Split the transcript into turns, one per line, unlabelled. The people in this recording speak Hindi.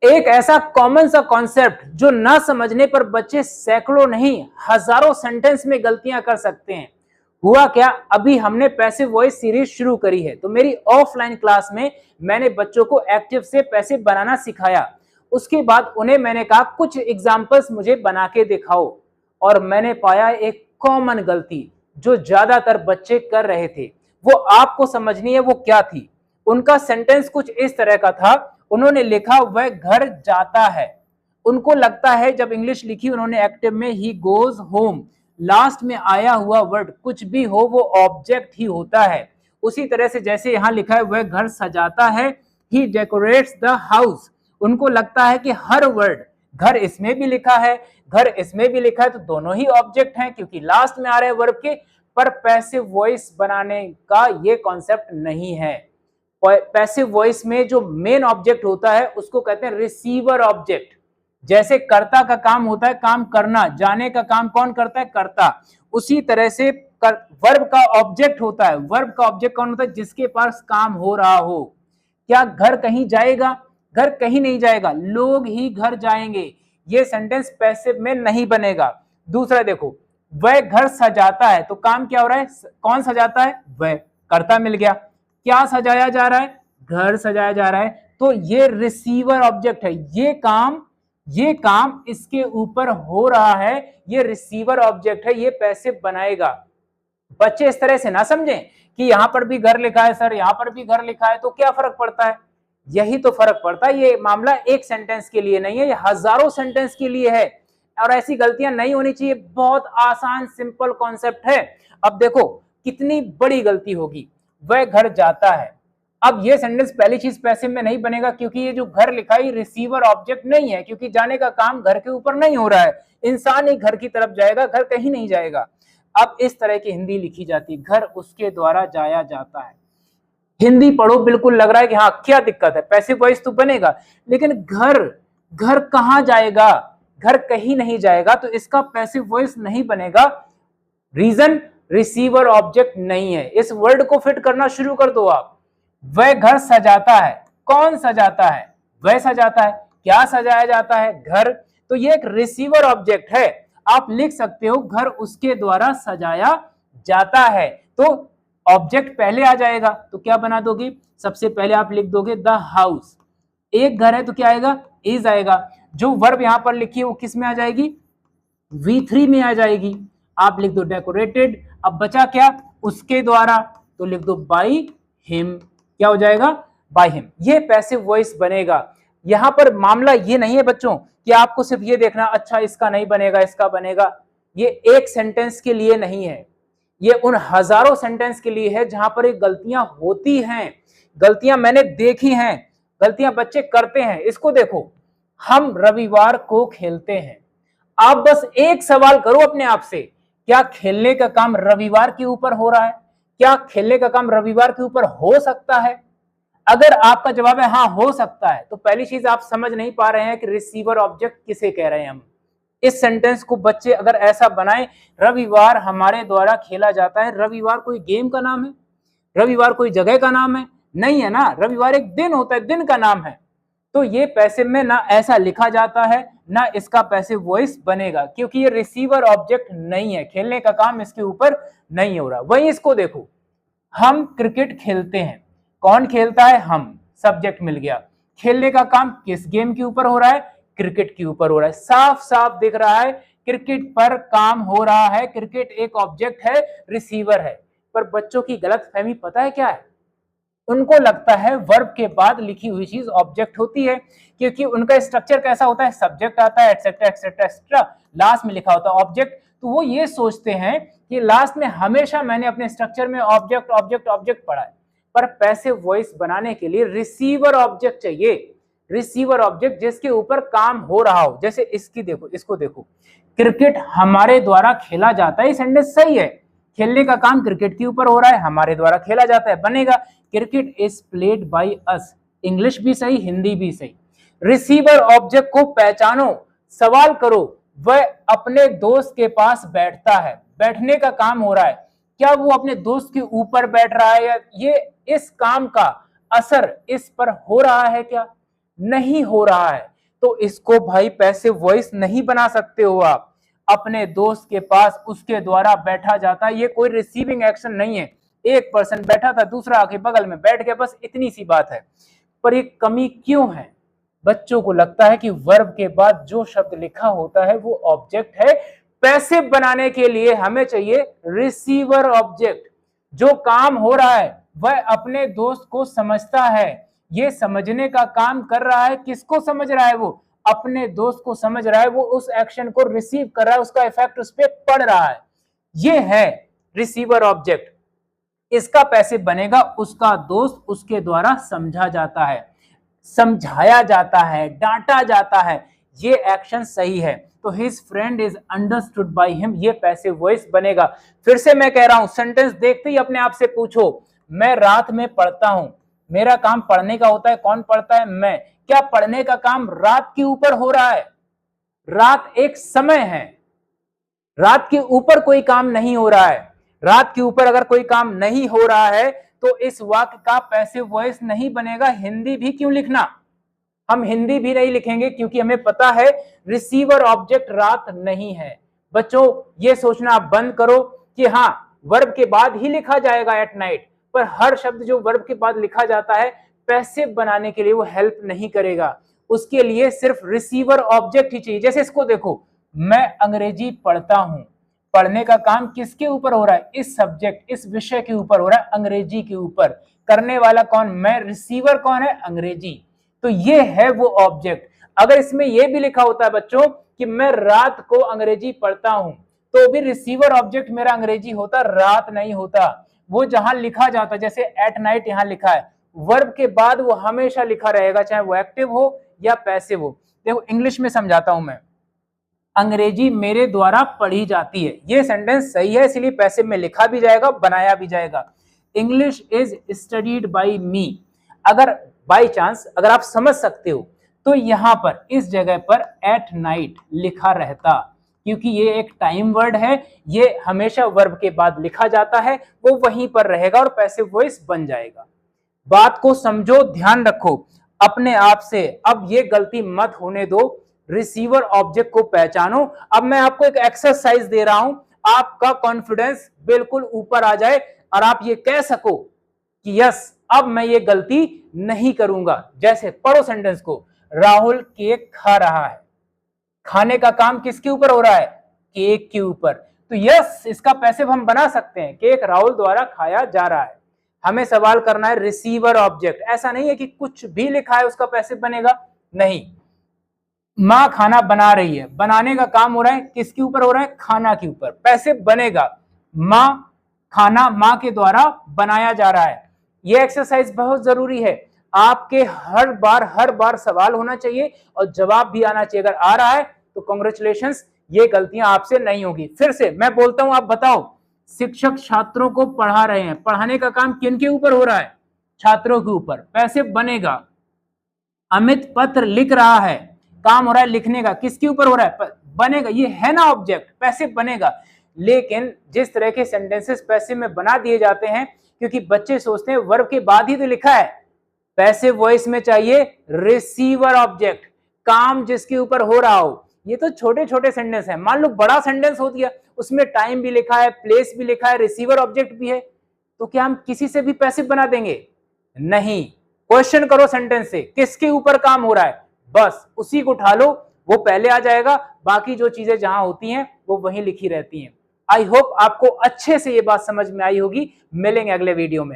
एक ऐसा कॉमन सा कॉन्सेप्ट जो ना समझने पर बच्चे सैकड़ों नहीं हजारों सेंटेंस में गलतियां कर सकते हैं। हुआ क्या, अभी हमने पैसिव वॉइस सीरीज शुरू करी है, तो मेरी ऑफलाइन क्लास में मैंने बच्चों को एक्टिव से पैसिव बनाना सिखाया। उसके बाद उन्हें मैंने कहा कुछ एग्जाम्पल्स मुझे बना के दिखाओ, और मैंने पाया एक कॉमन गलती जो ज्यादातर बच्चे कर रहे थे, वो आपको समझनी है वो क्या थी। उनका सेंटेंस कुछ इस तरह का था, उन्होंने लिखा वह घर जाता है। उनको लगता है जब इंग्लिश लिखी उन्होंने एक्टिव में ही गोज होम, लास्ट में आया हुआ वर्ड कुछ भी हो वो ऑब्जेक्ट ही होता है। उसी तरह से जैसे यहां लिखा है वह घर सजाता है, ही डेकोरेट्स द हाउस, उनको लगता है कि हर वर्ड, घर इसमें भी लिखा है, घर इसमें भी लिखा है, तो दोनों ही ऑब्जेक्ट हैं क्योंकि लास्ट में आ रहे हैं वर्ब के। पर पैसिव वॉइस बनाने का ये कॉन्सेप्ट नहीं है। पैसिव वॉइस में जो मेन ऑब्जेक्ट होता है उसको कहते हैं रिसीवर ऑब्जेक्ट। जैसे कर्ता का काम होता है काम करना, जाने का काम कौन करता है, कर्ता। उसी तरह से वर्ब का ऑब्जेक्ट होता है, वर्ब का ऑब्जेक्ट कौन होता है, जिसके पास काम हो रहा हो। क्या घर कहीं जाएगा, घर कहीं नहीं जाएगा, लोग ही घर जाएंगे, ये सेंटेंस पैसिव में नहीं बनेगा। दूसरा देखो, वह घर सजाता है, तो काम क्या हो रहा है, कौन सजाता है, वह, कर्ता मिल गया। क्या सजाया जा रहा है, घर सजाया जा रहा है, तो ये रिसीवर ऑब्जेक्ट है, ये काम इसके ऊपर हो रहा है, ये रिसीवर ऑब्जेक्ट है, ये पैसिव बनाएगा। बच्चे इस तरह से ना समझें कि यहां पर भी घर लिखा है सर, यहां पर भी घर लिखा है, तो क्या फर्क पड़ता है। यही तो फर्क पड़ता है। ये मामला एक सेंटेंस के लिए नहीं है, ये हजारों सेंटेंस के लिए है, और ऐसी गलतियां नहीं होनी चाहिए। बहुत आसान सिंपल कॉन्सेप्ट है। अब देखो कितनी बड़ी गलती होगी, वह घर जाता है। अब ये सेंटेंस पहली चीज पैसिव में नहीं बनेगा क्योंकि ये जो घर लिखा है रिसीवर ऑब्जेक्ट नहीं है, क्योंकि जाने का काम घर के ऊपर नहीं हो रहा है, इंसान ही घर की तरफ जाएगा, घर कहीं नहीं जाएगा। अब इस तरह की हिंदी लिखी जाती है, घर उसके द्वारा जाया जाता है। हिंदी पढ़ो बिल्कुल लग रहा है कि हाँ क्या दिक्कत है, पैसिव वॉइस तो बनेगा, लेकिन घर, घर कहां जाएगा, घर कहीं नहीं जाएगा, तो इसका पैसिव वॉइस नहीं बनेगा। रीजन, रिसीवर ऑब्जेक्ट नहीं है। इस वर्ड को फिट करना शुरू कर दो आप। वह घर सजाता है, कौन सजाता है, वह सजाता है। क्या सजाया जाता है, घर, तो ये एक रिसीवर ऑब्जेक्ट है। आप लिख सकते हो घर उसके द्वारा सजाया जाता है, तो ऑब्जेक्ट पहले आ जाएगा, तो क्या बना दोगे, सबसे पहले आप लिख दोगे द हाउस। एक घर है तो क्या आएगा, इज आएगा। जो वर्ब यहां पर लिखी है वो किस में आ जाएगी, V3 में आ जाएगी। आप लिख दो डेकोरेटेड। अब बचा क्या, उसके द्वारा, तो लिख दो बाई हिम। क्या हो जाएगा, बाय हिम। ये पैसिव वॉइस बनेगा। यहां पर मामला ये नहीं है बच्चों कि आपको सिर्फ ये देखना अच्छा इसका नहीं बनेगा इसका बनेगा। ये एक सेंटेंस के लिए नहीं है, ये उन हजारों सेंटेंस के लिए है जहां पर ये गलतियां होती हैं। गलतियां मैंने देखी हैं, गलतियां बच्चे करते हैं। इसको देखो, हम रविवार को खेलते हैं। आप बस एक सवाल करो अपने आप से, क्या खेलने का काम रविवार के ऊपर हो रहा है, क्या खेलने का काम रविवार के ऊपर हो सकता है। अगर आपका जवाब है हाँ हो सकता है, तो पहली चीज आप समझ नहीं पा रहे हैं कि रिसीवर ऑब्जेक्ट किसे कह रहे हैं हम। इस सेंटेंस को बच्चे अगर ऐसा बनाएं, रविवार हमारे द्वारा खेला जाता है, रविवार कोई गेम का नाम है, रविवार कोई जगह का नाम है, नहीं है ना, रविवार एक दिन होता है, दिन का नाम है। तो ये पैसिव में ना ऐसा लिखा जाता है, ना इसका पैसिव वॉइस बनेगा, क्योंकि ये रिसीवर ऑब्जेक्ट नहीं है, खेलने का काम इसके ऊपर नहीं हो रहा। वहीं इसको देखो, हम क्रिकेट खेलते हैं, कौन खेलता है, हम, सब्जेक्ट मिल गया। खेलने का काम किस गेम के ऊपर हो रहा है, क्रिकेट के ऊपर हो रहा है। साफ साफ दिख रहा है क्रिकेट पर काम हो रहा है, क्रिकेट एक ऑब्जेक्ट है, रिसीवर है। पर बच्चों की गलतफहमी पता है क्या है, उनको लगता है वर्ब के बाद लिखी हुई चीज ऑब्जेक्ट होती है, क्योंकि उनका स्ट्रक्चर कैसा होता है, सब्जेक्ट आता है एटसेट्रा एटसेट्रा एटसेट्रा, लास्ट में लिखा होता है ऑब्जेक्ट। तो वो ये सोचते हैं कि लास्ट में हमेशा मैंने अपने स्ट्रक्चर में ऑब्जेक्ट ऑब्जेक्ट ऑब्जेक्ट पढ़ा है। पर पैसिव वॉइस बनाने के लिए रिसीवर ऑब्जेक्ट चाहिए, रिसीवर ऑब्जेक्ट जिसके ऊपर काम हो रहा हो। जैसे इसकी देखो, इसको देखो, क्रिकेट हमारे द्वारा खेला जाता है, ये सेंटेंस सही है, खेलने का काम क्रिकेट के ऊपर हो रहा है, हमारे द्वारा खेला जाता है, बनेगा cricket is played by us. English भी सही, हिंदी भी सही। रिसीवर ऑब्जेक्ट को पहचानो, सवाल करो, वह अपने दोस्त के पास बैठता है, बैठने का काम हो रहा है, क्या वो अपने दोस्त के ऊपर बैठ रहा है, या ये इस काम का असर इस पर हो रहा है, क्या नहीं हो रहा है। तो इसको भाई पैसिव वॉइस नहीं बना सकते हो आप। अपने दोस्त के पास उसके द्वारा बैठा जाता है, ये कोई रिसीविंग एक्शन नहीं है। एक पर्सन बैठा था, दूसरा आके बगल में बैठ गया, बस इतनी सी बात है। पर ये कमी क्यों है? बच्चों को लगता है कि वर्ब के बाद जो शब्द लिखा होता है वो ऑब्जेक्ट है। पैसिव बनाने के लिए हमें चाहिए रिसीवर ऑब्जेक्ट। जो काम हो रहा है वह अपने दोस्त को समझता है, ये समझने का काम कर रहा है। किसको समझ रहा है? वो अपने दोस्त को समझ रहा है, वो उस एक्शन को रिसीव कर रहा है, उसका इफेक्ट उस पर पड़ रहा है। ये है रिसीवर ऑब्जेक्ट। इसका पैसिव बनेगा उसका दोस्त उसके द्वारा समझा जाता है, समझाया जाता है, डांटा जाता है, ये एक्शन सही है। तो his friend is understood by him, ये पैसिव वॉइस बनेगा। फिर से मैं कह रहा हूं, सेंटेंस देखते ही अपने आप से पूछो, मैं रात में पढ़ता हूं। मेरा काम पढ़ने का होता है, कौन पढ़ता है? मैं। क्या पढ़ने का काम रात के ऊपर हो रहा है? रात एक समय है, रात के ऊपर कोई काम नहीं हो रहा है। रात के ऊपर अगर कोई काम नहीं हो रहा है तो इस वाक्य का पैसिव वॉइस नहीं बनेगा। हिंदी भी क्यों लिखना? हम हिंदी भी नहीं लिखेंगे क्योंकि हमें पता है रिसीवर ऑब्जेक्ट रात नहीं है। बच्चों ये सोचना बंद करो कि हाँ वर्ब के बाद ही लिखा जाएगा एट नाइट, पर हर शब्द जो वर्ब के बाद लिखा जाता है पैसिव बनाने के लिए वो हेल्प नहीं करेगा। उसके लिए सिर्फ रिसीवर ऑब्जेक्ट ही चाहिए। जैसे इसको देखो, मैं अंग्रेजी पढ़ता हूं। पढ़ने का काम किसके ऊपर हो रहा है? इस सब्जेक्ट, इस विषय के ऊपर हो रहा है, अंग्रेजी के ऊपर। करने वाला कौन? मैं। रिसीवर कौन है? अंग्रेजी। तो ये है वो ऑब्जेक्ट। अगर इसमें ये भी लिखा होता है बच्चों कि मैं रात को अंग्रेजी पढ़ता हूं, तो भी रिसीवर ऑब्जेक्ट मेरा अंग्रेजी होता, रात नहीं होता। वो जहां लिखा जाता, जैसे एट नाइट यहां लिखा है, वर्ब के बाद वो हमेशा लिखा रहेगा, चाहे वो एक्टिव हो या पैसिव हो। देखो इंग्लिश में समझाता हूं मैं, अंग्रेजी मेरे द्वारा पढ़ी जाती है, ये सेंटेंस सही है, इसलिए पैसिव में लिखा भी जाएगा, बनाया भी जाएगा। इंग्लिश इज स्टडीड बाय मी। अगर बाय चांस अगर आप समझ सकते हो तो यहां पर इस जगह पर एट नाइट लिखा रहता, क्योंकि ये एक टाइम वर्ड है, ये हमेशा वर्ब के बाद लिखा जाता है, वो वहीं पर रहेगा और पैसिव वॉइस बन जाएगा। बात को समझो, ध्यान रखो अपने आप से। अब ये गलती मत होने दो, रिसीवर ऑब्जेक्ट को पहचानो। अब मैं आपको एक एक्सरसाइज दे रहा हूं, आपका कॉन्फिडेंस बिल्कुल ऊपर आ जाए और आप ये कह सको कि यस अब मैं ये गलती नहीं करूंगा। जैसे पढ़ो सेंटेंस को, राहुल केक खा रहा है। खाने का काम किसके ऊपर हो रहा है? केक के ऊपर। तो यस इसका पैसिव हम बना सकते हैं, केक राहुल द्वारा खाया जा रहा है। हमें सवाल करना है रिसीवर ऑब्जेक्ट। ऐसा नहीं है कि कुछ भी लिखा है उसका पैसिव बनेगा, नहीं। माँ खाना बना रही है, बनाने का काम हो रहा है, किसके ऊपर हो रहा है? खाना के ऊपर। पैसिव बनेगा माँ, खाना माँ के द्वारा बनाया जा रहा है। ये एक्सरसाइज बहुत जरूरी है। आपके हर बार सवाल होना चाहिए और जवाब भी आना चाहिए। अगर आ रहा है तो कांग्रेचुलेशंस, ये गलतियां आपसे नहीं होगी। फिर से मैं बोलता हूं, आप बताओ, शिक्षक छात्रों को पढ़ा रहे हैं, पढ़ाने का काम किन के ऊपर हो रहा है? छात्रों के ऊपर। पैसिव बनेगा। अमित पत्र लिख रहा है, काम हो रहा है लिखने का, किसके ऊपर हो रहा है? बनेगा, ये है ना ऑब्जेक्ट, पैसिव बनेगा। लेकिन जिस तरह के सेंटेंसेस पैसिव में बना दिए जाते हैं, क्योंकि बच्चे सोचते हैं वर्ब के बाद ही तो लिखा है, पैसिव वॉइस में चाहिए रिसीवर ऑब्जेक्ट, काम जिसके ऊपर हो रहा हो। ये तो छोटे छोटे सेंटेंस है, मान लो बड़ा सेंटेंस हो दिया, उसमें टाइम भी लिखा है, प्लेस भी लिखा है, रिसीवर ऑब्जेक्ट भी है, तो क्या हम किसी से भी पैसिव बना देंगे? नहीं। क्वेश्चन करो सेंटेंस से, किसके ऊपर काम हो रहा है, बस उसी को उठा लो, वो पहले आ जाएगा। बाकी जो चीजें जहां होती हैं वो वहीं लिखी रहती हैं। आई होप आपको अच्छे से ये बात समझ में आई होगी। मिलेंगे अगले वीडियो में।